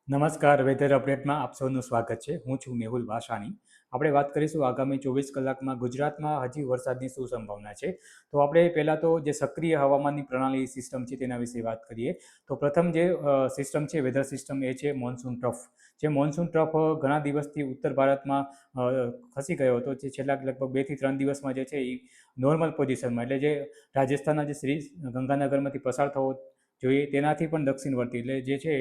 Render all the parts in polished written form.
નમસ્કાર, વેધર અપડેટમાં આપ સૌનું સ્વાગત છે. હું છું મેહુલ ભાષાણી. આપણે વાત કરીશું આગામી 24 કલાકમાં ગુજરાતમાં હજી વરસાદની શું સંભાવના છે. તો આપણે પહેલાં તો જે સક્રિય હવામાનની પ્રણાલી સિસ્ટમ છે તેના વિશે વાત કરીએ. તો પ્રથમ જે સિસ્ટમ છે, વેધર સિસ્ટમ, એ છે મોન્સૂન ટ્રફ. જે મોન્સૂન ટ્રફ ઘણા દિવસથી ઉત્તર ભારતમાં ખસી ગયો હતો. જે છેલ્લા લગભગ 2 થી 3 દિવસમાં જે છે એ નોર્મલ પોઝિશનમાં, એટલે જે રાજસ્થાનના જે શ્રી ગંગાનગરમાંથી પસાર થવો જોઈએ તેનાથી પણ દક્ષિણવર્તી, એટલે જે છે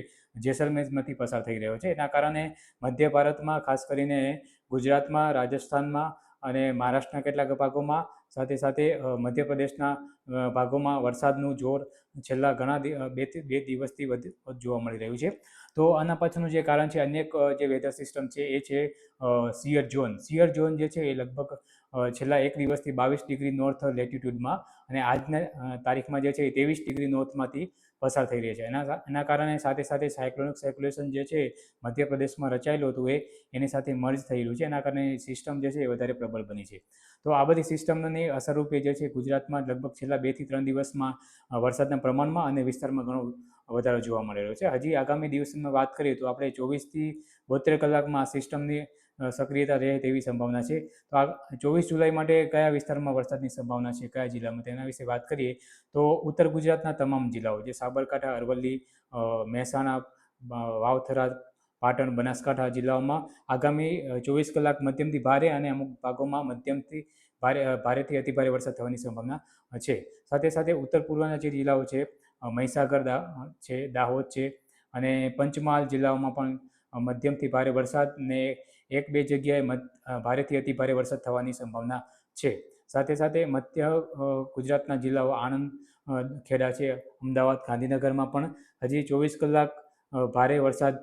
જેસલમેરમાંથી પસાર થઈ રહ્યો છે. એના કારણે મધ્ય ભારતમાં, ખાસ કરીને ગુજરાતમાં, રાજસ્થાનમાં અને મહારાષ્ટ્રના કેટલાક ભાગોમાં, સાથે સાથે મધ્યપ્રદેશના ભાગોમાં વરસાદનું જોર છેલ્લા ઘણા બે દિવસથી વધુ જોવા મળી રહ્યું છે. તો આના પાછળનું જે કારણ છે, અન્ય જે વેધર સિસ્ટમ છે એ છે સિયર ઝોન. સિયર ઝોન જે છે એ લગભગ છેલ્લા એક દિવસથી 22 ડિગ્રી નોર્થ લેટિટ્યૂડમાં અને આજના તારીખમાં જે છે એ 23 ડિગ્રી નોર્થમાંથી પસાર થઈ રહી છે. એના કારણે સાથે સાથે સાયક્લોનિક સર્ક્યુલેશન જે છે મધ્યપ્રદેશમાં રચાયેલું હતું એની સાથે મર્જ થયેલું છે. એના કારણે સિસ્ટમ જે છે એ વધારે પ્રબળ બની છે. તો આ બધી સિસ્ટમની અસરરૂપે જે છે ગુજરાતમાં લગભગ છેલ્લા 2 થી 3 દિવસમાં વરસાદના પ્રમાણમાં અને વિસ્તારમાં ઘણો વધારો જોવા મળેલો છે. હજી આગામી દિવસોમાં વાત કરીએ તો આપણે 24 થી 72 કલાકમાં આ સિસ્ટમની સક્રિયતા રહે તેવી સંભાવના છે. તો આ 24 જુલાઈ માટે કયા વિસ્તારમાં વરસાદની સંભાવના છે, કયા જિલ્લામાં, તેના વિશે વાત કરીએ તો ઉત્તર ગુજરાતના તમામ જિલ્લાઓ, જે સાબરકાંઠા, અરવલ્લી, મહેસાણા, વાવથરા, પાટણ, બનાસકાંઠા જિલ્લાઓમાં આગામી 24 કલાક મધ્યમથી ભારે અને અમુક ભાગોમાં મધ્યમથી ભારેથી અતિભારે વરસાદ થવાની સંભાવના છે. સાથે સાથે ઉત્તર પૂર્વના જે જિલ્લાઓ છે, મહીસાગર છે, દાહોદ છે અને પંચમહાલ જિલ્લાઓમાં પણ મધ્યમથી ભારે વરસાદ ને 1-2 જગ્યાએ ભારેથી અતિભારે વરસાદ થવાની સંભાવના છે. સાથે સાથે મધ્ય ગુજરાતના જિલ્લાઓ આણંદ, ખેડા છે, અમદાવાદ, ગાંધીનગરમાં પણ હજી 24 કલાક ભારે વરસાદ,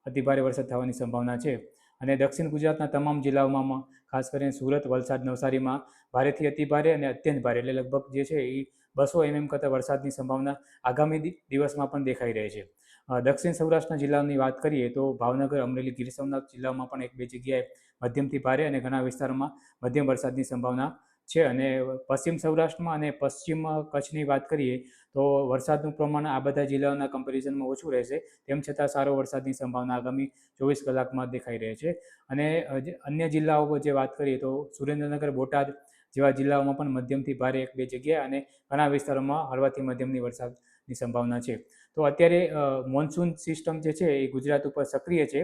અતિભારે વરસાદ થવાની સંભાવના છે. અને દક્ષિણ ગુજરાતના તમામ જિલ્લાઓમાં, ખાસ કરીને સુરત, વલસાડ, નવસારીમાં ભારેથી અતિભારે અને અત્યંત ભારે, એટલે લગભગ જે છે એ 200 mm કરતાં વરસાદની સંભાવના આગામી દિવસમાં પણ દેખાઈ રહી છે. દક્ષિણ સૌરાષ્ટ્રના જિલ્લાની વાત કરીએ તો ભાવનગર, અમરેલી, ગીર સોમનાથ જિલ્લામાં પણ 1-2 જગ્યાએ મધ્યમથી ભારે અને ઘણા વિસ્તારોમાં મધ્યમ વરસાદની સંભાવના છે. અને પશ્ચિમ સૌરાષ્ટ્રમાં અને પશ્ચિમ કચ્છની વાત કરીએ તો વરસાદનું પ્રમાણ આ બધા જિલ્લાઓના કમ્પેરિઝનમાં ઓછું રહેશે. તેમ છતાં સારો વરસાદની સંભાવના આગામી 24 કલાકમાં દેખાઈ રહી છે. અને અન્ય જિલ્લાઓ જે વાત કરીએ તો સુરેન્દ્રનગર, બોટાદ જેવા જિલ્લાઓમાં પણ મધ્યમથી ભારે 1-2 જગ્યાએ અને ઘણા વિસ્તારોમાં હળવાથી મધ્યમની વરસાદની સંભાવના છે. તો અત્યારે મોન્સૂન સિસ્ટમ જે છે એ ગુજરાત ઉપર સક્રિય છે.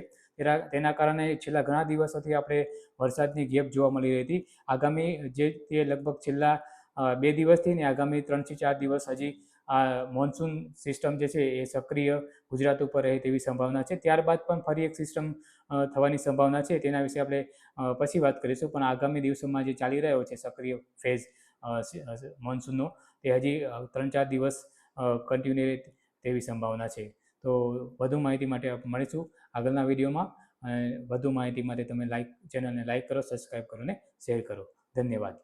તેના કારણે છેલ્લા ઘણા દિવસોથી આપણે વરસાદની ગેપ જોવા મળી રહી હતી. આગામી તે લગભગ છેલ્લા 2 દિવસથી ને આગામી 3 થી 4 દિવસ હજી આ મોન્સૂન સિસ્ટમ જે છે એ સક્રિય ગુજરાત ઉપર રહે તેવી સંભાવના છે. ત્યારબાદ પણ ફરી એક સિસ્ટમ થવાની સંભાવના છે. તેના વિશે આપણે પછી વાત કરીશું. પણ આગામી દિવસોમાં જે ચાલી રહ્યો છે સક્રિય ફેઝ મોન્સૂનનો, તે હજી 3-4 દિવસ કન્ટિન્યુ રહે તેવી સંભાવના છે. તો વધુ માહિતી માટે મળીશું આગળના વિડીયોમાં. અને વધુ માહિતી માટે તમે ચેનલને લાઇક કરો, સબસ્ક્રાઈબ કરો અને શેર કરો. ધન્યવાદ.